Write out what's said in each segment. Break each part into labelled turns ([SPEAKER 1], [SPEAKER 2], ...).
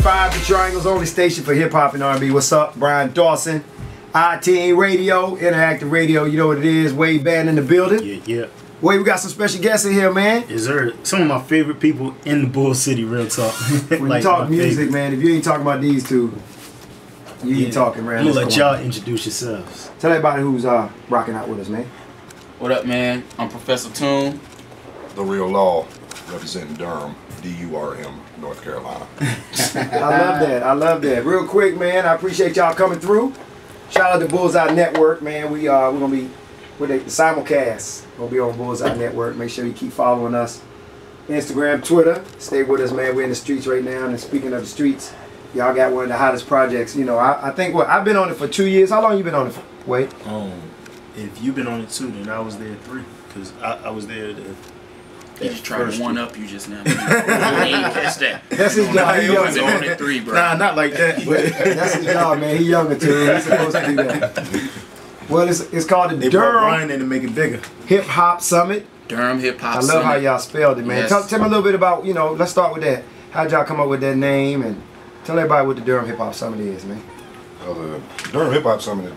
[SPEAKER 1] 101.5, the Triangle's only station for hip hop and R&B. What's up? Brian Dawson, Iteam Radio, Interactive Radio. You know what it is. Wade Band in the building.
[SPEAKER 2] Yeah.
[SPEAKER 1] Wade, we got some special guests in here, man.
[SPEAKER 2] Is there some of my favorite people in the Bull City? Real talk.
[SPEAKER 1] When you talk music, man, if you ain't talking about these two, you ain't talking, man.
[SPEAKER 2] I'm gonna let y'all introduce yourselves.
[SPEAKER 1] Tell everybody who's rocking out with us, man.
[SPEAKER 3] What up, man? I'm Professor Toon.
[SPEAKER 4] The real Laww, representing DURM, D-U-R-M, North Carolina.
[SPEAKER 1] I love that. I love that. Real quick, man, I appreciate y'all coming through. Shout out to Bullseye Network, man. We're gonna be with the simulcast. We'll be on Bullseye Network. Make sure you keep following us. Instagram, Twitter. Stay with us, man. We're in the streets right now. And speaking of the streets, y'all got one of the hottest projects. You know, I think I've been on it for 2 years. How long you been on it for? Wait.
[SPEAKER 2] If you've been on it 2, then I was there 3. Because I was there
[SPEAKER 3] He just tried to one up you just now. He ain't catch that.
[SPEAKER 1] That's his job.
[SPEAKER 3] He was on it 3, bro.
[SPEAKER 2] Nah, not like that. But
[SPEAKER 1] that's his job, man. He younger too. He's supposed to do that. Well, it's called the
[SPEAKER 2] they brought
[SPEAKER 1] DURM
[SPEAKER 2] Brian in to make it bigger.
[SPEAKER 1] Hip Hop Summit.
[SPEAKER 3] DURM Hip Hop
[SPEAKER 1] I
[SPEAKER 3] Summit.
[SPEAKER 1] love how y'all spelled it, man.
[SPEAKER 3] Yes.
[SPEAKER 1] Tell me a little bit about, you know, let's start with that. How'd y'all come up with that name, and tell everybody what the DURM Hip Hop Summit is, man.
[SPEAKER 4] Well, the DURM Hip Hop Summit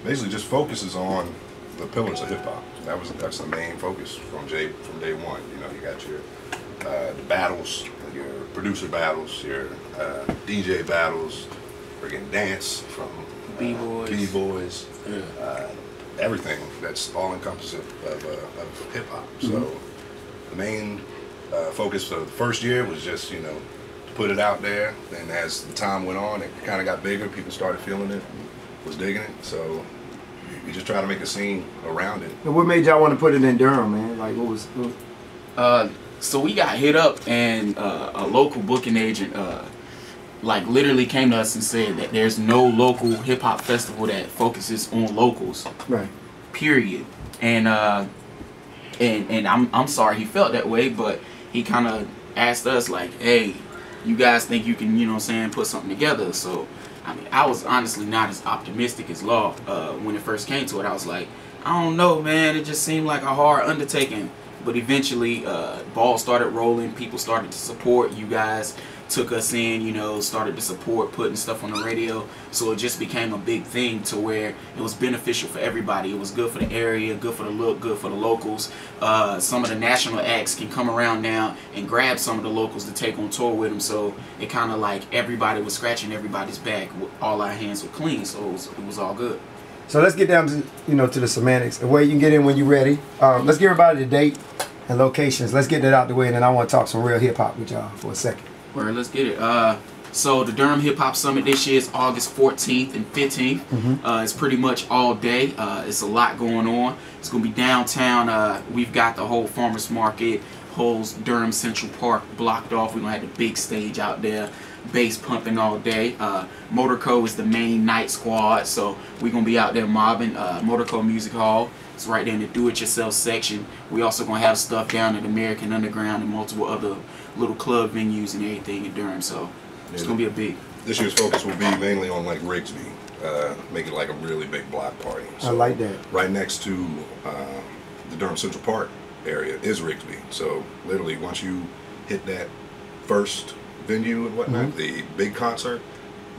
[SPEAKER 4] basically just focuses on the pillars of hip hop. That's the main focus from day one. You know, you got your the battles, your producer battles, your DJ battles, friggin' dance from B-boys, everything that's all encompassing of hip hop. So the main focus of the first year was just, you know, to put it out there. And as the time went on, it kind of got bigger. People started feeling it, was digging it. So we just try to make a scene around it.
[SPEAKER 1] And what made y'all want to put it in Durham, man? Like, what was?
[SPEAKER 3] So we got hit up, and a local booking agent, like, literally came to us and said that there's no local hip hop festival that focuses on locals.
[SPEAKER 1] Right.
[SPEAKER 3] Period. And I'm sorry he felt that way, but he kind of asked us, like, hey, you guys think you can, you know what I'm saying, put something together? So I mean, I was honestly not as optimistic as Laww when it first came to it. I was like, I don't know, man. It just seemed like a hard undertaking. But eventually, ball started rolling. People started to support. You guys took us in, you know, started to support, putting stuff on the radio. So it just became a big thing to where it was beneficial for everybody. It was good for the area, good for the look, good for the locals. Some of the national acts can come around now and grab some of the locals to take on tour with them. So it kind of like everybody was scratching everybody's back. All our hands were clean, so it was all good.
[SPEAKER 1] So let's get down to, you know, to the semantics. The way you can get in when you're ready. Let's give everybody the date and locations. Let's get that out the way, and then I want to talk some real hip hop with y'all for a second.
[SPEAKER 3] Well, let's get it. So the DURM Hip Hop Summit this year is August 14th and 15th. It's pretty much all day. It's a lot going on. It's going to be downtown. We've got the whole farmers market, whole Durham Central Park blocked off. We're going to have the big stage out there, bass pumping all day. Motorco is the main night squad, so we're going to be out there mobbing. Motorco Music Hall. It's right there in the do-it-yourself section. We also going to have stuff down at American Underground and multiple other little club venues and everything in Durham, so it's going to be a big.
[SPEAKER 4] This year's focus will be mainly on like Rigsby, make it like a really big block party. So
[SPEAKER 1] I like that.
[SPEAKER 4] Right next to the Durham Central Park area is Rigsby. So literally once you hit that first venue and whatnot, the big concert,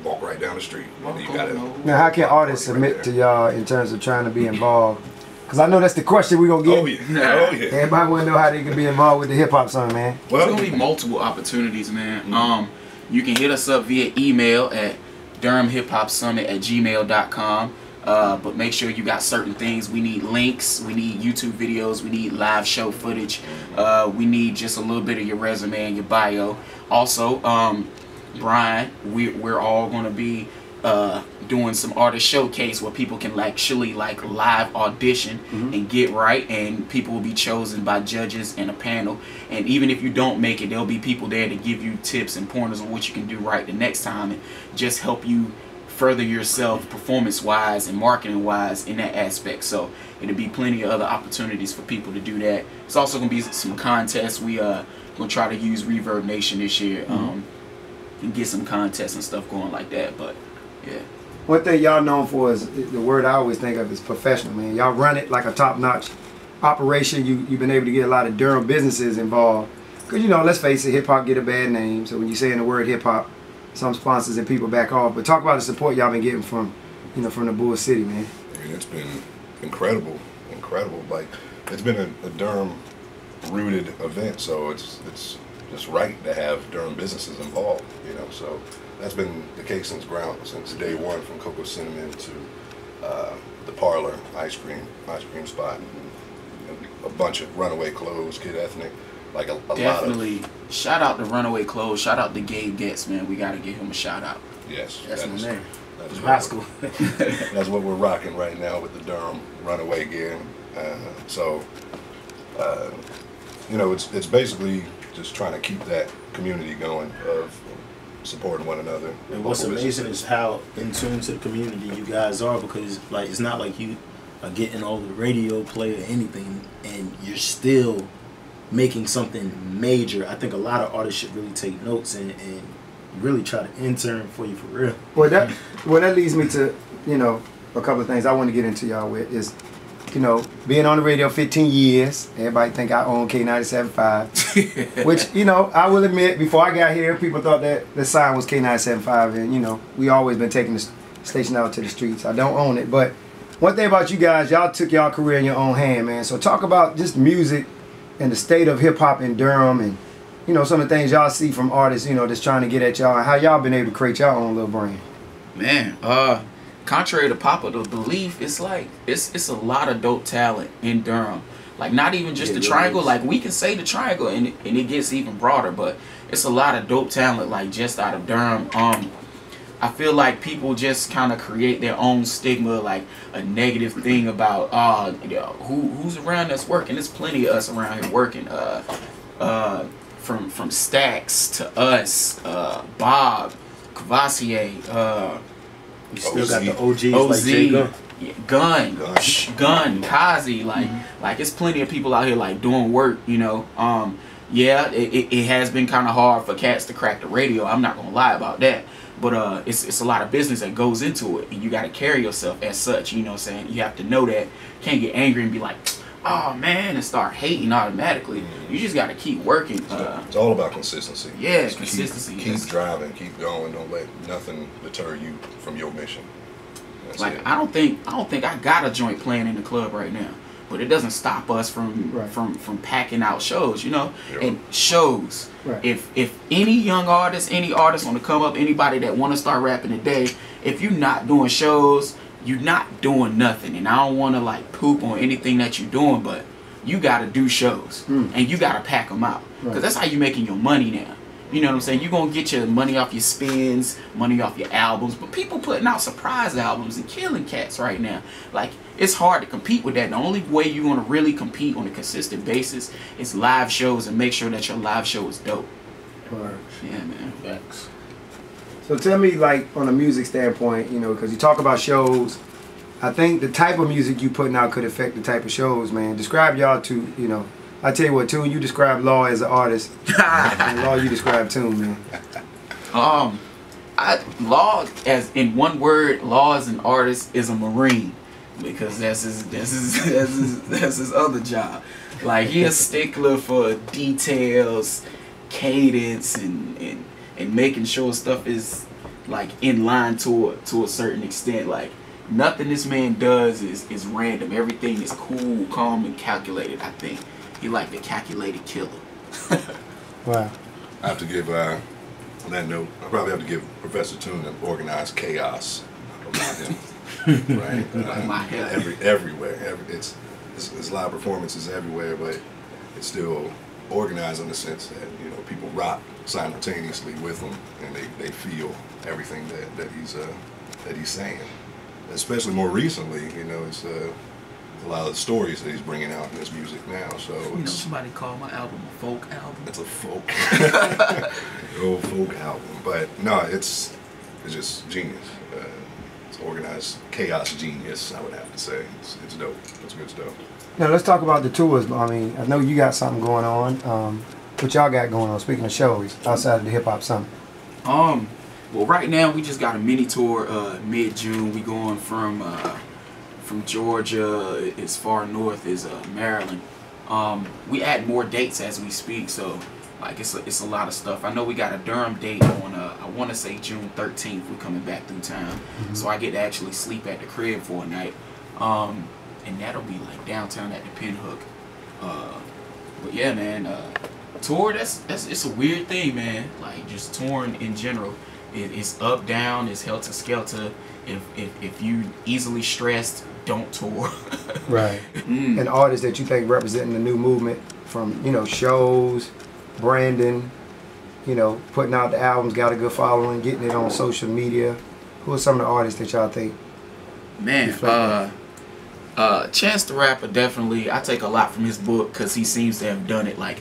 [SPEAKER 4] walk right down the street. And you got it.
[SPEAKER 1] Now, how can artists submit to y'all in terms of trying to be involved? Because I know that's the question we're going to get.
[SPEAKER 4] Oh, yeah. Oh, yeah.
[SPEAKER 1] Everybody want to know how they can be involved with the hip hop song, man.
[SPEAKER 3] Well, there's going to be multiple opportunities, man. You can hit us up via email at durhamhiphopsummit@gmail.com. But make sure you got certain things. We need links, we need YouTube videos, we need live show footage, we need just a little bit of your resume and your bio. Also, Brian, we're all going to be doing some artist showcase where people can actually like live audition and get right, and people will be chosen by judges and a panel. And even if you don't make it, there'll be people there to give you tips and pointers on what you can do right the next time, and just help you further yourself performance wise and marketing wise in that aspect. So it'll be plenty of other opportunities for people to do that. It's also going to be some contests. We going to try to use Reverb Nation this year and get some contests and stuff going like that. But yeah.
[SPEAKER 1] One thing y'all known for is, the word I always think of is professional, man. Y'all run it like a top-notch operation. You've been able to get a lot of Durham businesses involved. Because, you know, let's face it, hip-hop get a bad name. So when you're saying the word hip-hop, some sponsors and people back off. But talk about the support y'all been getting from, you know, from the Bull City, man.
[SPEAKER 4] I mean, it's been incredible. Like, it's been a Durham rooted event, so it's just right to have Durham businesses involved, you know. So that's been the case since day one, from Cocoa Cinnamon to the Parlor ice cream spot, and a bunch of Runaway Clothes, Kid Ethnic, like a
[SPEAKER 3] Definitely.
[SPEAKER 4] lot of.
[SPEAKER 3] Shout out to Runaway Clothes. Shout out to Gabe Getz, man. We gotta give him a shout out.
[SPEAKER 4] Yes,
[SPEAKER 2] That's my name.
[SPEAKER 4] That is
[SPEAKER 2] High school.
[SPEAKER 4] That's what we're rocking right now with the Durham Runaway gear. You know, it's basically just trying to keep that community going of supporting one another.
[SPEAKER 2] And what's amazing is how in tune to the community you guys are, because like it's not like you are getting all the radio play or anything and you're still making something major. I think a lot of artists should really take notes and really try to intern for you for real.
[SPEAKER 1] Well, that leads me to, you know, a couple of things I want to get into y'all with is, you know, being on the radio 15 years. Everybody think I own K97.5, which, you know, I will admit, before I got here, people thought that the sign was K97.5, and, you know, we always been taking the station out to the streets. I don't own it, but one thing about you guys, y'all took y'all career in your own hand, man. So talk about just music and the state of hip-hop in Durham, and, you know, some of the things y'all see from artists, you know, just trying to get at y'all, and how y'all been able to create y'all own little brand.
[SPEAKER 3] Man, contrary to popular belief, it's like it's a lot of dope talent in Durham. Like, not even just the Triangle. Like, we can say the Triangle and it gets even broader, but it's a lot of dope talent, like, just out of Durham. I feel like people just kind of create their own stigma, like a negative thing about you know, who's around that's working. There's plenty of us around here working. From Stacks to us, Bob, Cavassier,
[SPEAKER 2] You still got the
[SPEAKER 3] OZ,
[SPEAKER 2] OGs like Jay
[SPEAKER 3] Gun, Kazi, like it's plenty of people out here like doing work, you know. Yeah, it has been kind of hard for cats to crack the radio. I'm not gonna lie about that, but it's a lot of business that goes into it, and you got to carry yourself as such. You know what I'm saying? You have to know that. Can't get angry and be like, oh man, and start hating automatically. You just got to keep working.
[SPEAKER 4] It's all about consistency.
[SPEAKER 3] Yeah,
[SPEAKER 4] just
[SPEAKER 3] consistency.
[SPEAKER 4] Keep driving, keep going. Don't let nothing deter you from your mission. That's
[SPEAKER 3] like
[SPEAKER 4] it.
[SPEAKER 3] I don't think I got a joint playing in the club right now, but it doesn't stop us from packing out shows, you know.
[SPEAKER 4] Yeah.
[SPEAKER 3] And shows.
[SPEAKER 1] Right.
[SPEAKER 3] If any young artist, any artist want to come up, anybody that want to start rapping today, if you're not doing shows, you're not doing nothing. And I don't want to like poop on anything that you're doing, but you got to do shows and you got to pack them out, because that's how you making your money now. You know what I'm saying? You're going to get your money off your spins, money off your albums, but people putting out surprise albums and killing cats right now. Like, it's hard to compete with that. The only way you're going to really compete on a consistent basis is live shows, and make sure that your live show is dope.
[SPEAKER 1] Right.
[SPEAKER 3] Yeah, man.
[SPEAKER 2] Facts.
[SPEAKER 1] So tell me, like, on a music standpoint, you know, because you talk about shows, I think the type of music you putting out could affect the type of shows, man. Describe y'all to, you know, I tell you what, Toon, you describe Laww as an artist, and Laww, you describe Toon, man.
[SPEAKER 3] Laww, as in one word, Laww as an artist is a Marine, because that's his other job. Like, he a stickler for details, cadence, and making sure stuff is like in line to a certain extent. Like, nothing this man does is random. Everything is cool, calm, and calculated. I think he like the calculated killer.
[SPEAKER 1] Wow.
[SPEAKER 4] I have to give, on that note, I probably have to give Professor Toon an organized chaos about him. Right?
[SPEAKER 3] My hell.
[SPEAKER 4] Everywhere. It's live performances everywhere, but it's still organized in the sense that, you know, people rock simultaneously with him, and they feel everything that he's saying. Especially more recently, you know, it's a lot of the stories that he's bringing out in his music now. So
[SPEAKER 3] You know, somebody called my album a folk album.
[SPEAKER 4] it's a folk, old folk album. But no, it's just genius. It's organized chaos genius, I would have to say. It's dope. It's good stuff.
[SPEAKER 1] Now let's talk about the tours. I mean, I know you got something going on. What y'all got going on? Speaking of shows, outside of the Hip Hop Summit.
[SPEAKER 3] Well, right now we just got a mini tour mid-June. We going from Georgia as far north as Maryland. We add more dates as we speak, so Like it's a lot of stuff. I know we got a Durham date on I want to say June 13th. We're coming back through town, so I get to actually sleep at the crib for a night, and that'll be like downtown at the Pinhook. But yeah, man, tour it's a weird thing, man. Like just touring in general, it's up down, it's helter skelter. If you easily stressed, don't tour.
[SPEAKER 1] Right. And artists that you think representing the new movement from, you know, shows, branding, you know, putting out the albums, got a good following, getting it on social media. Who are some of the artists that y'all think?
[SPEAKER 3] Man, Chance the Rapper, definitely. I take a lot from his book because he seems to have done it like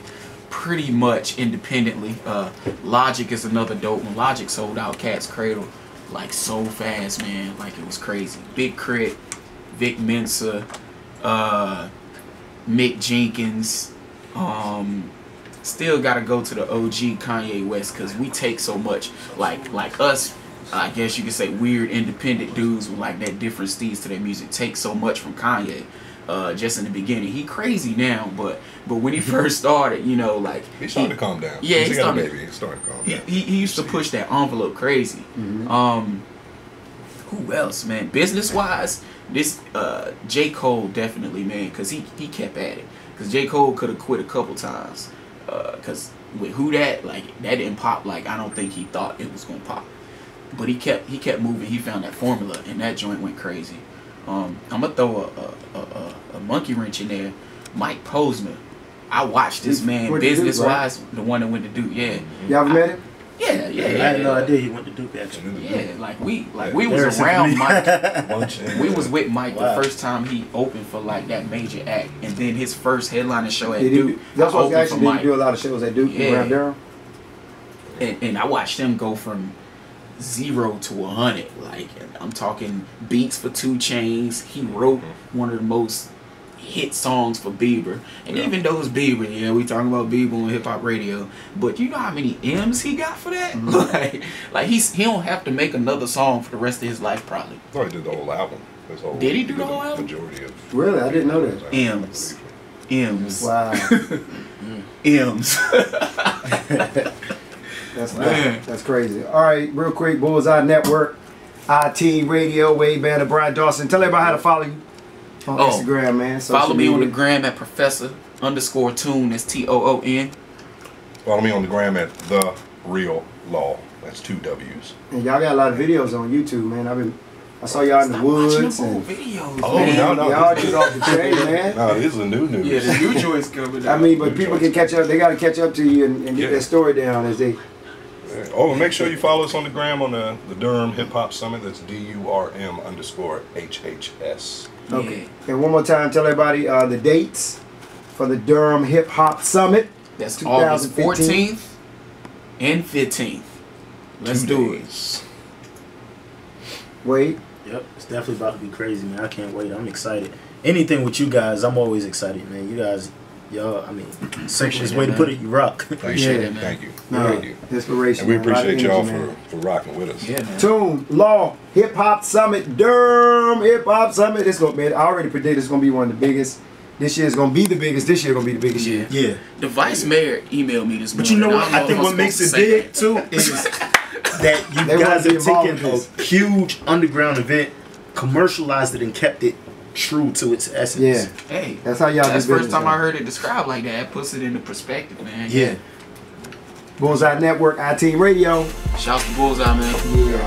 [SPEAKER 3] pretty much independently. Logic is another dope one. Logic sold out Cat's Cradle like so fast, man. Like it was crazy. Big Crit, Vic Mensa, Mick Jenkins. Still gotta go to the OG Kanye West because we take so much. Like us, I guess you could say weird independent dudes with like that different steez to their music take so much from Kanye. Just in the beginning, he crazy now, but when he first started, you know, like
[SPEAKER 4] he started to calm down.
[SPEAKER 3] Yeah, he started
[SPEAKER 4] to calm down.
[SPEAKER 3] He used to push that envelope crazy. Who else, man? Business wise, this J. Cole definitely, man, because he kept at it. Because J. Cole could have quit a couple times. Because with Who Dat, like that didn't pop like I don't think he thought it was gonna pop. But he kept moving. He found that formula, and that joint went crazy. I'm gonna throw a monkey wrench in there. Mike Posner. I watched this man business wise, the one that went to Duke. Yeah.
[SPEAKER 1] You ever met him?
[SPEAKER 3] Yeah.
[SPEAKER 2] I had no idea he went to Duke actually.
[SPEAKER 3] Yeah, like we was around Mike. We was with Mike the first time he opened for like that major act, and then his first headlining show at Duke.
[SPEAKER 1] That's what actually did do a lot of shows at Duke.
[SPEAKER 3] Yeah.
[SPEAKER 1] Durham.
[SPEAKER 3] And I watched him go from 0 to 100. Like I'm talking beats for 2 Chainz. He wrote one of the most hit songs for Bieber, and even though it's Bieber, yeah, we talking about Bieber on hip hop radio, but you know how many M's he got for that? Like he don't have to make another song for the rest of his life probably.
[SPEAKER 4] No, he did the whole album.
[SPEAKER 3] Did he do the whole album?
[SPEAKER 4] Majority of.
[SPEAKER 1] Really, I didn't know that.
[SPEAKER 3] M's.
[SPEAKER 1] Wow.
[SPEAKER 3] M's.
[SPEAKER 1] That's crazy. All right, real quick, Bullseye Network, Iteam Radio, Wade Banner, Brian Dawson. Tell everybody how to follow you on Instagram, man.
[SPEAKER 3] Follow me on the gram at Professor_Toon. That's TOON.
[SPEAKER 4] Follow me on the gram at The Real Laww. That's 2 W's.
[SPEAKER 1] And y'all got a lot of videos on YouTube, man. I saw y'all in the woods. And
[SPEAKER 3] videos,
[SPEAKER 4] man. No.
[SPEAKER 1] Y'all just off the chain, man.
[SPEAKER 4] No, this is a new news.
[SPEAKER 3] Yeah, the new joints coming out.
[SPEAKER 1] I mean, but people can catch up. They got to catch up to you and get their story down as they.
[SPEAKER 4] Oh, and make sure you follow us on the gram on the Durham Hip Hop Summit. That's DURM_HHS.
[SPEAKER 1] Okay.
[SPEAKER 3] Yeah.
[SPEAKER 1] And one more time, tell everybody the dates for the Durham Hip Hop Summit.
[SPEAKER 3] That's August 14th and 15th. Let's do it.
[SPEAKER 1] Wait.
[SPEAKER 2] Yep, it's definitely about to be crazy, man. I can't wait. I'm excited. Anything with you guys, I'm always excited, man. You guys, y'all, I mean, simplest way to put it, you rock.
[SPEAKER 3] Appreciate it, man.
[SPEAKER 4] Thank you.
[SPEAKER 1] Thank you. Inspiration.
[SPEAKER 4] And we appreciate y'all for rocking with us.
[SPEAKER 3] Yeah, man.
[SPEAKER 1] Toon, Laww, Hip Hop Summit, Durham Hip Hop Summit. It's gonna be. I already predict it's gonna be one of the biggest. This year is gonna be the biggest. This year gonna be the biggest year.
[SPEAKER 2] Yeah.
[SPEAKER 3] The vice mayor emailed me this morning.
[SPEAKER 2] But you know what? I think what makes it big too is that you guys have taken a huge underground event, commercialized it, and kept it true to its essence.
[SPEAKER 1] Yeah.
[SPEAKER 3] Hey,
[SPEAKER 1] that's how y'all.
[SPEAKER 3] That's the first time I heard it described like that. It puts it into perspective, man.
[SPEAKER 2] Yeah.
[SPEAKER 1] Bullseye Network, Iteam Radio.
[SPEAKER 3] Shouts to Bullseye, man.
[SPEAKER 1] Yeah.